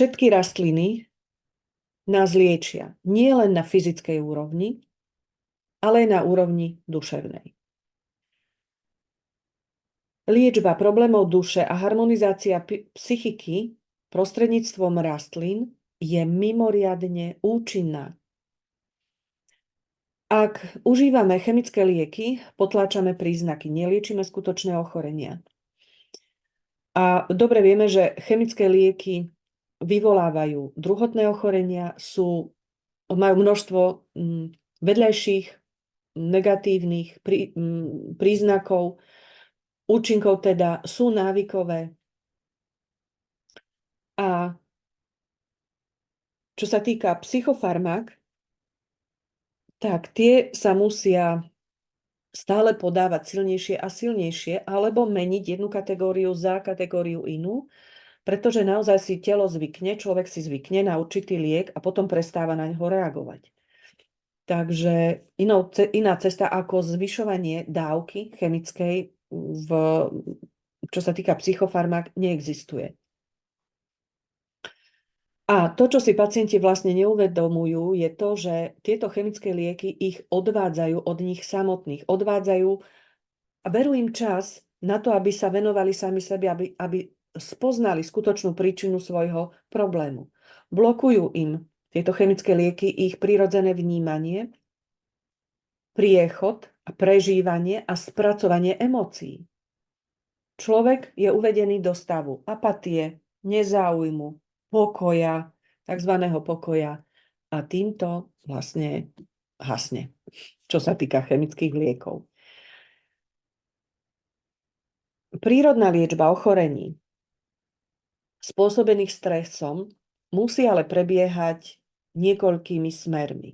Všetky rastliny nás liečia. Nie len na fyzickej úrovni, ale aj na úrovni duševnej. Liečba problémov duše a harmonizácia psychiky prostredníctvom rastlín je mimoriadne účinná. Ak užívame chemické lieky, potláčame príznaky, neliečíme skutočné ochorenia. A dobre vieme, že chemické lieky vyvolávajú druhotné ochorenia, majú množstvo vedľajších negatívnych príznakov, účinkov teda sú návykové. A čo sa týka psychofarmák, tak tie sa musia stále podávať silnejšie a silnejšie, alebo meniť jednu kategóriu za kategóriu inú, pretože naozaj si telo zvykne, človek si zvykne na určitý liek a potom prestáva na ňo reagovať. Takže iná cesta ako zvyšovanie dávky chemickej, čo sa týka psychofarmák, neexistuje. A to, čo si pacienti vlastne neuvedomujú, je to, že tieto chemické lieky ich odvádzajú od nich samotných. Odvádzajú a berú im čas na to, aby sa venovali sami sebe, aby spoznali skutočnú príčinu svojho problému. Blokujú im tieto chemické lieky ich prirodzené vnímanie, priechod a prežívanie a spracovanie emócií. Človek je uvedený do stavu apatie, nezáujmu, pokoja, takzvaného pokoja. A týmto vlastne hasne, čo sa týka chemických liekov. Prírodná liečba ochorení spôsobených stresom musí ale prebiehať niekoľkými smermi.